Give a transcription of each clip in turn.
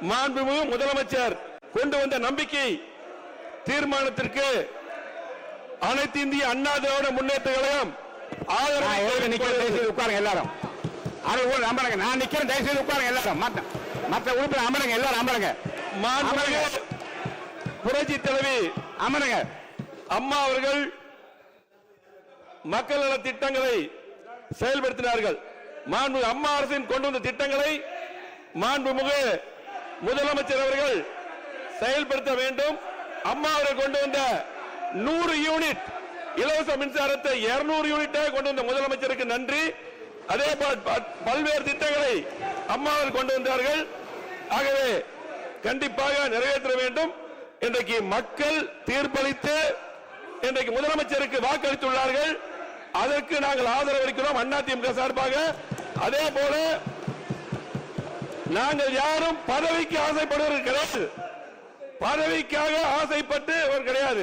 மாண்புமிகு முதலமைச்சர் கொண்டு வந்த நம்பிக்கை தீர்மானத்திற்கு அனைத்து இந்திய அண்ணா திராவிட முன்னேற்ற கழகம் உட்காருங்க எல்லாரும். நான் நிக்கிறேன், தயவுசெய்து உட்காருங்க எல்லாரும். மற்ற உறுப்பினர் அமருங்க, எல்லாரும் அமருங்க. புரட்சி தலைவி அமருங்க. அம்மா அவர்கள் மக்கள் நல திட்டங்களை செயல்படுத்தினார்கள். மாண்புமிகு அம்மா அரசின் கொண்டு வந்த திட்டங்களை மாண்புமிகு முதலமைச்சர் அவர்கள் செயல்படுத்த வேண்டும். அம்மா அவர்கள் கொண்டு வந்த 100 யூனிட் இலவச மின்சாரத்தை 200 யூனிட்டாக கொண்டு வந்த முதலமைச்சருக்கு நன்றி. அதே போல் பல்வேறு திட்டங்களை அம்மா அவர்கள் கொண்டு வந்தார்கள். ஆகவே கண்டிப்பாக நிறைவேற்ற வேண்டும். இன்றைக்கு மக்கள் தீர்ப்பளித்து இன்றைக்கு முதலமைச்சருக்கு வாக்களித்துள்ளார்கள். அதற்கு நாங்கள் ஆதரவு அளிக்கிறோம் அதிமுக சார்பாக. அதே போல நாங்கள் யாரும் பதவிக்கு ஆசைப்படுவது கிடையாது. பதவிக்காக ஆசைப்பட்டு கிடையாது.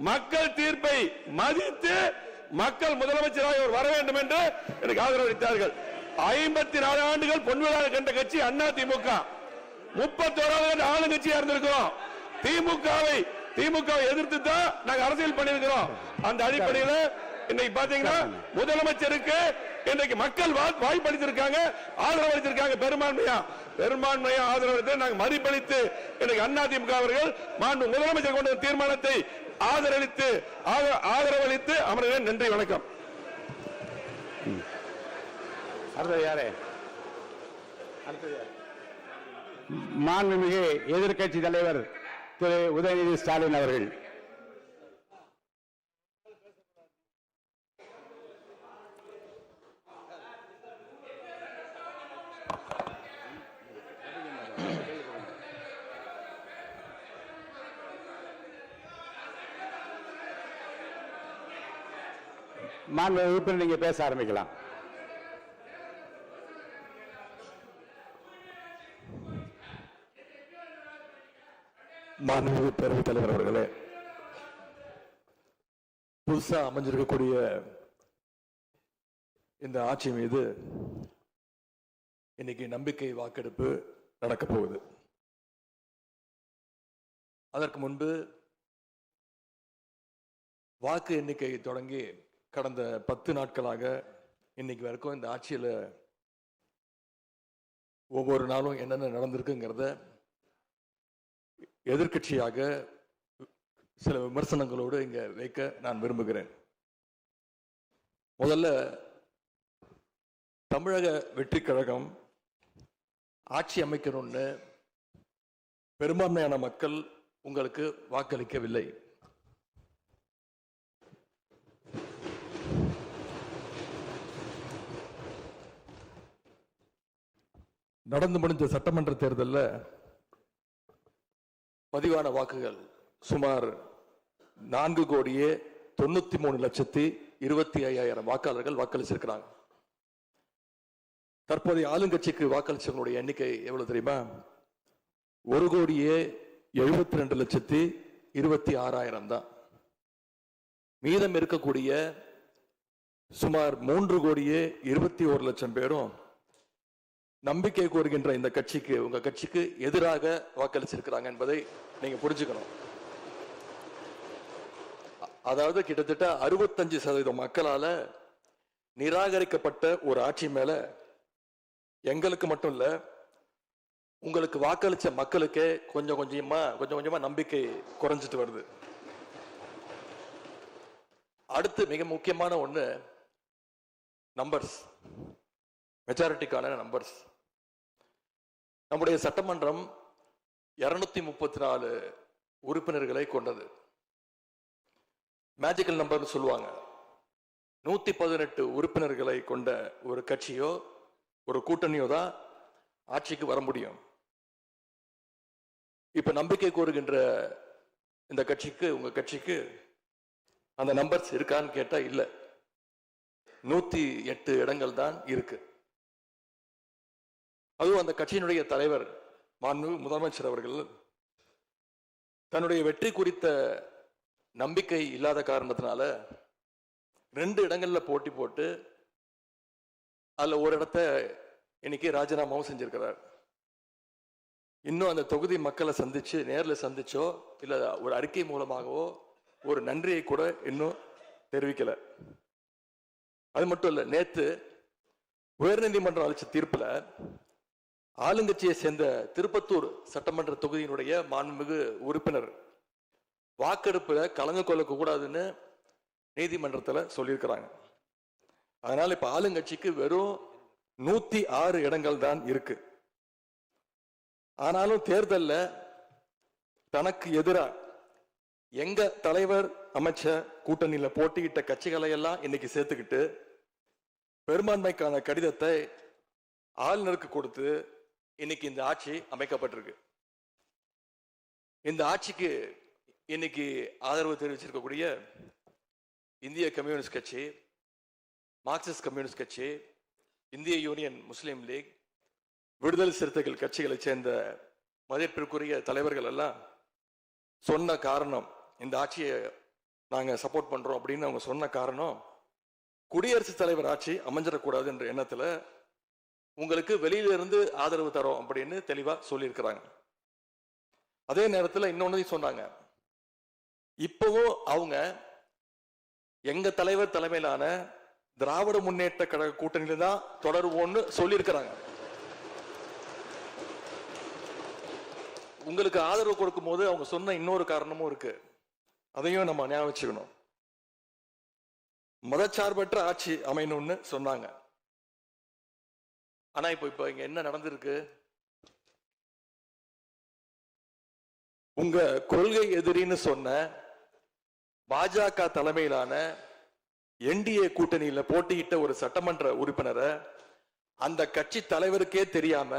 மக்கள் தீர்ப்பை மதித்து மக்கள் முதலமைச்சராக வர வேண்டும் என்று எனக்கு ஆதரவு அளித்தார்கள். 54 ஆண்டுகள் பொன்விழா கண்ட கட்சி அதிமுக. 31வது ஆளுங்கட்சியா இருந்திருக்கிறோம். திமுகவை எதிர்த்து தான் நாங்க அரசியல் பண்ணிருக்கிறோம். அந்த அடிப்படையில் இன்னைக்கு பாத்தீங்கன்னா முதலமைச்சருக்கு இன்றைக்கு மக்கள் வாய்ப்பளித்திருக்காங்க, ஆதரவு அளித்திருக்காங்க. பெரும்பான்மையா ஆதரவு அளித்து நாங்கள் மதிப்பளித்து இன்றைக்கு அதிமுக அவர்கள் மாண்பு முதலமைச்சர் கொண்ட தீர்மானத்தை ஆதரவளித்து அமர்கிறேன். நன்றி, வணக்கம். மாண்புமிகு எதிர்க்கட்சி தலைவர் திரு உதயநிதி ஸ்டாலின் அவர்கள். மாண்பு உறுப்பினர், நீங்க பேச ஆரம்பிக்கலாம். மாண்புமிகு பேரவைத் தலைவர் அவர்களே, புதுசா அமைஞ்சிருக்கக்கூடிய இந்த ஆட்சி மீது இன்னைக்கு நம்பிக்கை வாக்கெடுப்பு நடக்க போகுது. அதற்கு முன்பு வாக்கு எண்ணிக்கை தொடங்கி கடந்த 10 நாட்களாக இன்னைக்கு வரைக்கும் இந்த ஆட்சியில் ஒவ்வொரு நாளும் என்னென்ன நடந்திருக்குங்கிறத எதிர்க்கட்சியாக சில விமர்சனங்களோடு இங்க வைக்க நான் விரும்புகிறேன். முதல்ல தமிழக வெற்றி கழகம் ஆட்சி அமைக்கணும்னு பெரும்பான்மையான மக்கள் உங்களுக்கு வாக்களிக்கவில்லை. நடந்து முடிஞ்ச சட்டமன்ற தேர்தலில் பதிவான வாக்குகள் சுமார் 4,93,25,000 வாக்காளர்கள் வாக்களிச்சிருக்கிறாங்க. தற்போதைய ஆளுங்கட்சிக்கு வாக்களிச்சவங்களுடைய எண்ணிக்கை எவ்வளவு தெரியுமா? 1,72,26,000 தான். மீதம் இருக்கக்கூடிய சுமார் 3,21,00,000 பேரும் நம்பிக்கை கோருகின்ற இந்த கட்சிக்கு, உங்க கட்சிக்கு எதிராக வாக்களிச்சிருக்கிறாங்க என்பதை நீங்க புரிஞ்சுக்கணும். அதாவது கிட்டத்தட்ட 65% மக்களால நிராகரிக்கப்பட்ட ஒரு ஆட்சி மேல எங்களுக்கு மட்டும் இல்ல, உங்களுக்கு வாக்களிச்ச மக்களுக்கே கொஞ்சம் கொஞ்சமா நம்பிக்கை குறைஞ்சிட்டு வருது. அடுத்து மிக முக்கியமான ஒண்ணு நம்பர்ஸ், மெஜாரிட்டிக்கான நம்பர்ஸ். நம்முடைய சட்டமன்றம் 234 உறுப்பினர்களை கொண்டது. மேஜிக்கல் நம்பர்னு சொல்லுவாங்க. 118 உறுப்பினர்களை கொண்ட ஒரு கட்சியோ ஒரு கூட்டணியோ தான் ஆட்சிக்கு வர முடியும். இப்ப நம்பிக்கை கோருகின்ற இந்த கட்சிக்கு, உங்க கட்சிக்கு அந்த நம்பர்ஸ் இருக்கான்னு கேட்டா இல்ல. 108 இடங்கள் தான் இருக்கு. அதுவும் அந்த கட்சியினுடைய தலைவர் மாண்புமிகு முதலமைச்சர் அவர்கள் தன்னுடைய வெற்றி குறித்த நம்பிக்கை இல்லாத காரணத்தினால 2 இடங்கள்ல போட்டி போட்டு அதுல ஒரு இடத்தை இன்னைக்கு ராஜினாமாவும் செஞ்சிருக்கிறார். இன்னும் அந்த தொகுதி மக்களை சந்திச்சு நேரில் சந்திச்சோ இல்லை ஒரு அறிக்கை மூலமாகவோ ஒரு நன்றியை கூட இன்னும் தெரிவிக்கல. அது மட்டும் இல்லை, நேத்து உயர்நீதிமன்றம் அளிச்ச தீர்ப்புல ஆளுங்கட்சியை சேர்ந்த திருப்பத்தூர் சட்டமன்ற தொகுதியினுடைய மாண்புமிகு உறுப்பினர் வாக்கெடுப்புல கலந்து கொள்ள கூடாதுன்னு நீதிமன்றத்தில் சொல்லியிருக்கிறாங்க. அதனால இப்ப ஆளுங்கட்சிக்கு வெறும் 106 இடங்கள் தான் இருக்கு. ஆனாலும் தேர்தல்ல தனக்கு எதிராக எங்க தலைவர் அமைச்ச கூட்டணியில போட்டியிட்ட கட்சிகளை எல்லாம் இன்னைக்கு சேர்த்துக்கிட்டு பெரும்பான்மைக்கான கடிதத்தை ஆளுநருக்கு கொடுத்து இன்னைக்கு இந்த ஆட்சி அமைக்கப்பட்டிருக்கு. இந்த ஆட்சிக்கு இன்னைக்கு ஆதரவு தெரிவிச்சிருக்கக்கூடிய இந்திய கம்யூனிஸ்ட் கட்சி, மார்க்சிஸ்ட் கம்யூனிஸ்ட் கட்சி, இந்திய யூனியன் முஸ்லீம் லீக், விடுதலை சிறுத்தைகள் கட்சிகளை சேர்ந்த மதிப்பிற்குரிய தலைவர்கள் எல்லாம் சொன்ன காரணம், இந்த ஆட்சியை நாங்க சப்போர்ட் பண்றோம் அப்படின்னு அவங்க சொன்ன காரணம், குடியரசுத் தலைவர் ஆட்சி அமைஞ்சிடக்கூடாது என்ற எண்ணத்துல உங்களுக்கு வெளியில இருந்து ஆதரவு தரோம் அப்படின்னு தெளிவா சொல்லியிருக்கிறாங்க. அதே நேரத்தில் இன்னொன்னு சொன்னாங்க, இப்பவும் அவங்க எங்க தலைவர் தலைமையிலான திராவிட முன்னேற்ற கழக கூட்டணியில தான் தொடருவோம்னு சொல்லியிருக்கிறாங்க. உங்களுக்கு ஆதரவு கொடுக்கும் போது அவங்க சொன்ன இன்னொரு காரணமும் இருக்கு, அதையும் நம்ம ஞாபகம் வச்சுக்கணும். மதச்சார்பற்ற ஆட்சி அமையணும்னு சொன்னாங்க. ஆனா இப்ப இங்க என்ன நடந்திருக்கு? உங்க கொள்கை எதிரின்னு சொன்ன பாஜக தலைமையிலான என்டிஏ கூட்டணியில போட்டியிட்ட ஒரு சட்டமன்ற உறுப்பினரை அந்த கட்சி தலைவருக்கே தெரியாம,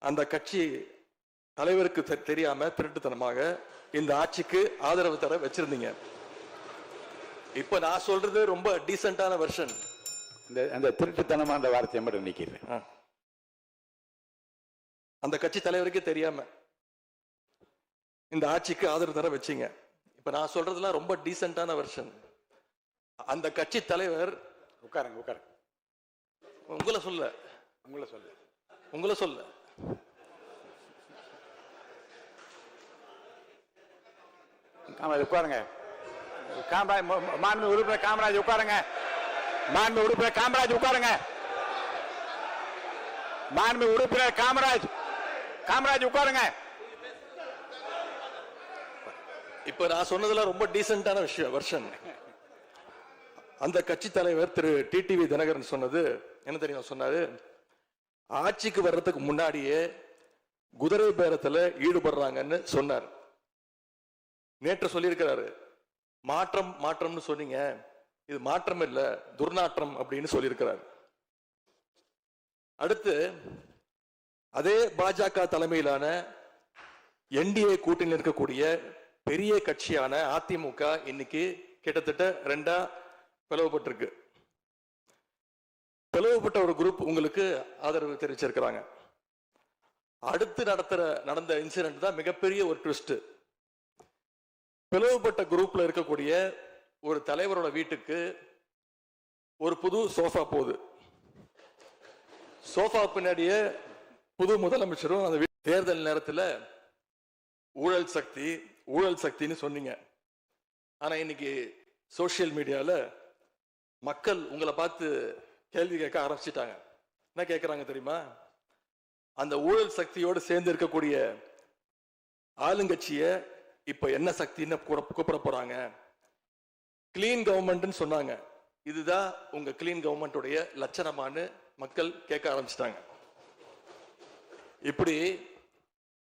அந்த கட்சி தலைவருக்கு தெரியாம திருட்டுத்தனமாக இந்த ஆட்சிக்கு ஆதரவு தர வச்சிருந்தீங்க. இப்ப நான் சொல்றது ரொம்ப டீசென்டான வெர்ஷன். அந்த திருட்டுத்தனமான வார்த்தையை மட்டும் நிக்கிறேன். அந்த கட்சி தலைவருக்கே தெரியாம இந்த ஆட்சிக்கு ஆதரவு தர வச்சீங்க. இப்ப நான் சொல்றதுலாம் ரொம்ப டீசென்டான வெர்ஷன். அந்த கட்சி தலைவர் உட்காருங்க. உங்களை சொல்ல உட்காருங்க. மாண்பு உறுப்பினர் காமராஜ் உட்காருங்க. மாண்பு உறுப்பினர் காமராஜ் உட்காருங்க. மாண்பு உறுப்பினர் காமராஜ் உட்காருங்க. இப்ப நான் சொன்னதுல ரொம்ப டீசென்டான விஷயம் வெர்ஷன். அந்த கட்சி தலைவர் திரு டிடிவி தினகரன் சொன்னது என்ன தெரியும்? சொன்னாரு, ஆட்சிக்கு வர்றதுக்கு முன்னாடியே குதிரை பேரத்துல ஈடுபடுறாங்கன்னு சொன்னார். நேற்று சொல்லியிருக்கிறாரு, மாற்றம்னு சொன்னீங்க, இது மாற்றம் இல்ல துர்நாற்றம் அப்படின்னு சொல்லியிருக்கிறார். அடுத்து அதே பாஜக தலைமையிலான என்டிஏ கூட்டணியில் இருக்கக்கூடிய பெரிய கட்சியான அதிமுக இன்னைக்கு கிட்டத்தட்ட 2 பிளவுபட்டிருக்கு. பிளவுபட்ட ஒரு குரூப் உங்களுக்கு ஆதரவு தெரிவிச்சிருக்கிறாங்க. அடுத்து நடந்த இன்சிடென்ட் தான் மிகப்பெரிய ஒரு ட்விஸ்ட். பிளவுபட்ட குரூப்ல இருக்கக்கூடிய ஒரு தலைவரோட வீட்டுக்கு ஒரு புது சோஃபா போகுது. சோஃபா பின்னாடியே புது முதலமைச்சரும் அந்த தேர்தல் நேரத்தில் ஊழல் சக்தின்னு சொன்னீங்க. ஆனா இன்னைக்கு சோசியல் மீடியால மக்கள் உங்களை பார்த்து கேள்வி கேட்க ஆரம்பிச்சிட்டாங்க. என்ன கேட்கிறாங்க தெரியுமா? அந்த ஊழல் சக்தியோடு சேர்ந்து இருக்கக்கூடிய ஆளுங்கட்சிய இப்ப என்ன சக்தின்னு கூப்பிட போறாங்க. கிளீன் கவர்மெண்ட் சொன்னாங்க. இதுதான் உங்க கிளீன் கவர்மெண்ட்டுடைய லட்சணமானு மக்கள் கேட்க ஆரம்பிச்சிட்டாங்க. இப்படி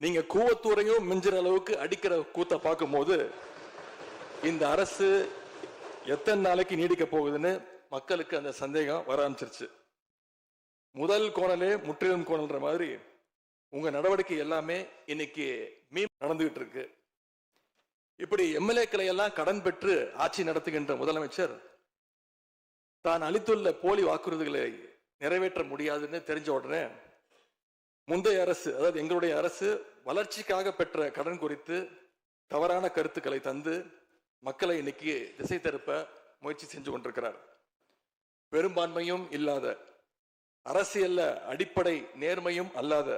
நீங்க கூவத்தூரையும் மிஞ்சுற அளவுக்கு அடிக்கிற கூத்த பார்க்கும் போது இந்த அரசு எத்தனை நாளைக்கு நீடிக்க போகுதுன்னு மக்களுக்கு அந்த சந்தேகம் வர ஆரம்பிச்சிருச்சு. முதல் கோணலே முற்றிலும் கோணல்ன்ற மாதிரி உங்க நடவடிக்கை எல்லாமே இன்னைக்கு நடந்துகிட்டு இருக்கு. இப்படி எம்எல்ஏக்களை எல்லாம் கடன் பெற்று ஆட்சி நடத்துகின்ற முதலமைச்சர் தான் அளித்துள்ள போலி வாக்குறுதிகளை நிறைவேற்ற முடியாதுன்னு தெரிஞ்ச உடனே முந்தைய அரசு, அதாவது எங்களுடைய அரசு, வளர்ச்சிக்காக பெற்ற கடன் குறித்து தவறான கருத்துக்களை தந்து மக்களை இன்னைக்கு திசை திருப்ப முயற்சி செஞ்சு கொண்டிருக்கிறார். பெரும்பான்மையும் இல்லாத, அரசியல்ல அடிப்படை நேர்மையும் அல்லாத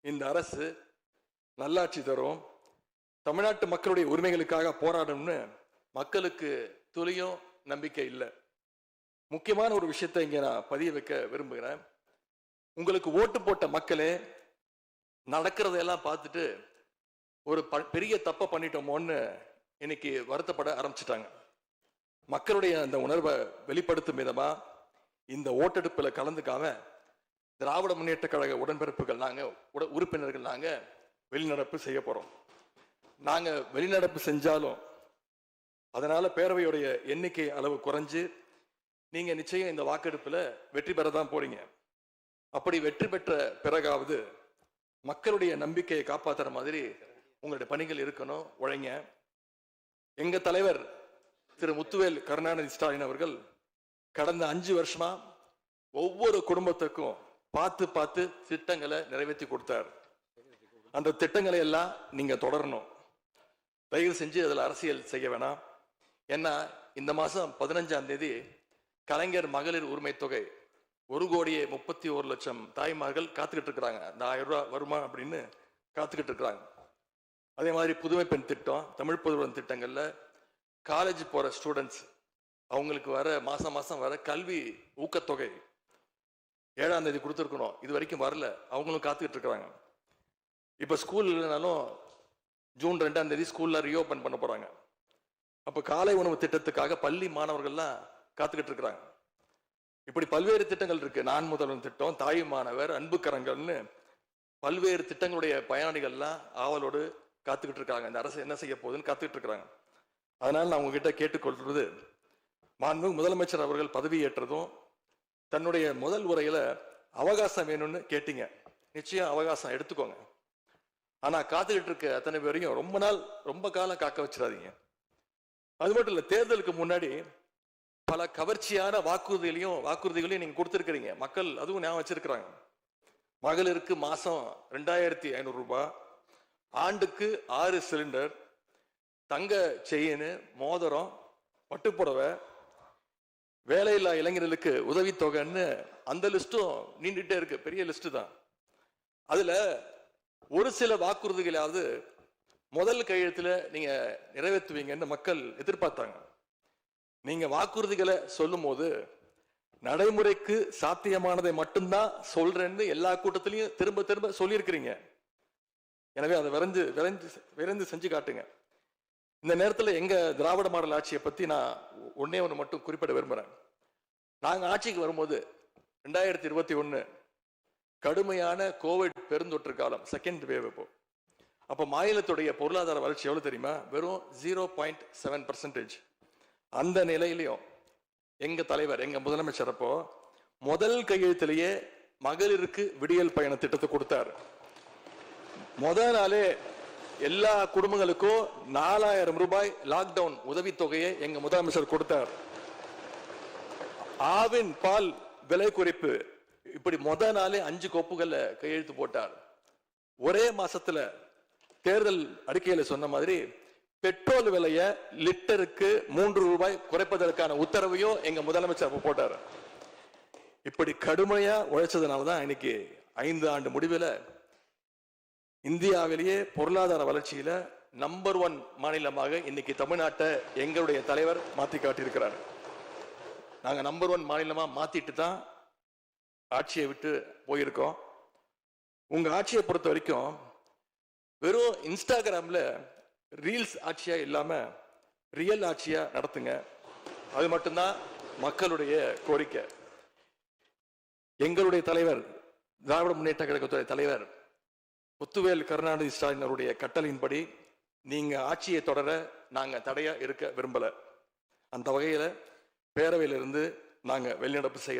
இந்த அரசு நல்லாட்சி தரும், தமிழ்நாட்டு மக்களுடைய உரிமைகளுக்காக போராடும்னு மக்களுக்கு துளியும் நம்பிக்கை இல்லை. முக்கியமான ஒரு விஷயத்தை இங்க நான் பதிய வைக்க விரும்புகிறேன். உங்களுக்கு ஓட்டு போட்ட மக்களே நடக்கிறதையெல்லாம் பார்த்துட்டு ஒரு பெரிய தப்பை பண்ணிட்டோமோன்னு இன்னைக்கு வருத்தப்பட ஆரம்பிச்சிட்டாங்க. மக்களுடைய அந்த உணர்வை வெளிப்படுத்தும் விதமா இந்த ஓட்டெடுப்பில் கலந்துக்காம திராவிட முன்னேற்ற கழக உடன்பிறப்புகள் உறுப்பினர்கள் நாங்க வெளிநடப்பு செய்ய போறோம். நாங்க வெளிநடப்பு செஞ்சாலும் அதனால பேரவையுடைய எண்ணிக்கை அளவு குறைஞ்சு நீங்க நிச்சயம் இந்த வாக்கெடுப்புல வெற்றி பெறதான் போறீங்க. அப்படி வெற்றி பெற்ற பிறகாவது மக்களுடைய நம்பிக்கையை காப்பாற்றுற மாதிரி உங்களுடைய பணிகள் இருக்கணும், உழைங்க. எங்க தலைவர் திரு முத்துவேல் கருணாநிதி ஸ்டாலின் அவர்கள் கடந்த 5 வருஷமா ஒவ்வொரு குடும்பத்துக்கும் பார்த்து பார்த்து திட்டங்களை நிறைவேற்றி கொடுத்தார். அந்த திட்டங்களை எல்லாம் நீங்க தொடரணும். தயவு செஞ்சு அதில் அரசியல் செய்ய வேணாம். ஏன்னா இந்த மாசம் 15ஆம் தேதி கலைஞர் மகளிர் உரிமை தொகை 1,31,00,000 தாய்மார்கள் காத்துக்கிட்டு இருக்கிறாங்க. அந்த 1000 ரூபாய் வருமா அப்படின்னு காத்துக்கிட்டு இருக்கிறாங்க. அதே மாதிரி புதுமை பெண் திட்டம், தமிழ் புதுவன் திட்டங்கள்ல காலேஜ் போற ஸ்டூடெண்ட்ஸ் அவங்களுக்கு வர மாசம் வர கல்வி ஊக்கத்தொகை 7ஆம் தேதி கொடுத்துருக்கணும், இது வரைக்கும் வரல, அவங்களும் காத்துக்கிட்டு இருக்கிறாங்க. இப்ப ஸ்கூல் இல்லைனாலும் ஜூன் 2ஆம் தேதி ஸ்கூல்ல ரீஓபன் பண்ண போறாங்க. அப்ப காலை உணவு திட்டத்துக்காக பள்ளி மாணவர்கள்லாம் காத்துக்கிட்டு இருக்கிறாங்க. இப்படி பல்வேறு திட்டங்கள் இருக்கு. நான் முதல்வன் திட்டம், தாய் மாணவர், அன்பு கரங்கள்னு பல்வேறு திட்டங்களுடைய பயனாளிகள்லாம் ஆவலோடு காத்துக்கிட்டு இருக்காங்க. இந்த அரசு என்ன செய்ய போகுதுன்னு காத்துக்கிட்டு இருக்கிறாங்க. அதனால நான் உங்ககிட்ட கேட்டுக்கொள்றது, மாண்புமிகு முதலமைச்சர் அவர்கள் பதவியேற்றதும் தன்னுடைய முதல் உரையில அவகாசம் வேணும்னு கேட்டீங்க. நிச்சயம் அவகாசம் எடுத்துக்கோங்க. ஆனா காத்துக்கிட்டு இருக்க அத்தனை பேரையும் ரொம்ப காலம் காக்க வச்சிடாதீங்க. அது மட்டும் இல்ல, தேர்தலுக்கு முன்னாடி பல கவர்ச்சியான வாக்குறுதிகளையும் நீங்க கொடுத்திருக்கிறீங்க. மக்கள் அதுவும் ஞாபகம் வச்சிருக்கிறாங்க. மகளிருக்கு மாசம் 2,500 ரூபாய், ஆண்டுக்கு 6 சிலிண்டர், தங்க செயின், மோதிரம், பட்டுப்புடவை, வேலையில்லா இளைஞர்களுக்கு உதவித்தொகைன்னு அந்த லிஸ்டும் நீண்டுட்டே இருக்கு. பெரிய லிஸ்ட் தான். அதுல ஒரு சில வாக்குறுதிகளாவது முதல் கையெழுத்துல நீங்க நிறைவேற்றுவீங்கன்னு மக்கள் எதிர்பார்த்தாங்க. நீங்க வாக்குறுதிகளை சொல்லும் போது நடைமுறைக்கு சாத்தியமானதை மட்டும்தான் சொல்றேன்னு எல்லா கூட்டத்திலையும் திரும்ப திரும்ப சொல்லியிருக்கிறீங்க. எனவே அதை விரைந்து செஞ்சு காட்டுங்க. இந்த நேரத்தில் எங்க திராவிட மாடல் ஆட்சியை பத்தி நான் ஒன்னே ஒன்று மட்டும் குறிப்பிட விரும்புறேன். நாங்க ஆட்சிக்கு வரும்போது 2021 கடுமையான கோவிட் பெருந்தொற்று காலம், செகண்ட் வேவ். அப்போ மாநிலத்துடைய பொருளாதார வளர்ச்சி எவ்வளவு தெரியுமா? வெறும் 0.7%. அந்த நிலையிலையும் எங்க தலைவர், எங்க முதலமைச்சர் அப்போ முதல் கையெழுத்திலேயே மகளிருக்கு விடியல் பயண திட்டத்தை கொடுத்தார். முதல் நாளே எல்லா குடும்பங்களுக்கும் 4,000 ரூபாய் லாக்டவுன் உதவித்தொகையை எங்க முதலமைச்சர் கொடுத்தார். ஆவின் பால் விலை குறைப்பு, இப்படி முதல் நாளே 5 கோப்புகள்ல கையெழுத்து போட்டார். ஒரே மாசத்துல தேர்தல் அறிக்கையில சொன்ன மாதிரி பெட்ரோல் விலைய லிட்டருக்கு 3 ரூபாய் குறைப்பதற்கான உத்தரவையும் எங்க முதலமைச்சர் போட்டார். இப்படி கடுமையா உழைச்சதுனாலதான் இன்னைக்கு 5 ஆண்டு முடிவில் இந்தியாவிலேயே பொருளாதார வளர்ச்சியில நம்பர் 1 மாநிலமாக இன்னைக்கு தமிழ்நாட்டை எங்களுடைய தலைவர் மாத்தி காட்டியிருக்கிறார். நாங்க நம்பர் 1 மாநிலமா மாத்திட்டு தான் ஆட்சியை விட்டு போயிருக்கோம். உங்க ஆட்சியை பொறுத்த வரைக்கும் வெறும் இன்ஸ்டாகிராம்ல ரீல்ஸ் ஆட்சியா இல்லாம ரியல் ஆட்சியா நடத்துங்க. அது மட்டும்தான் மக்களுடைய கோரிக்கை. எங்களுடைய தலைவர், திராவிட முன்னேற்ற கழகத்துடைய தலைவர் முத்துவேல் கருணாநிதி ஸ்டாலின் அவருடைய கட்டளையின்படி நீங்க ஆட்சியை தொடர நாங்க தடையா இருக்க விரும்பல. அந்த வகையில பேரவையிலிருந்து நாங்க வெளிநடப்பு செய்ய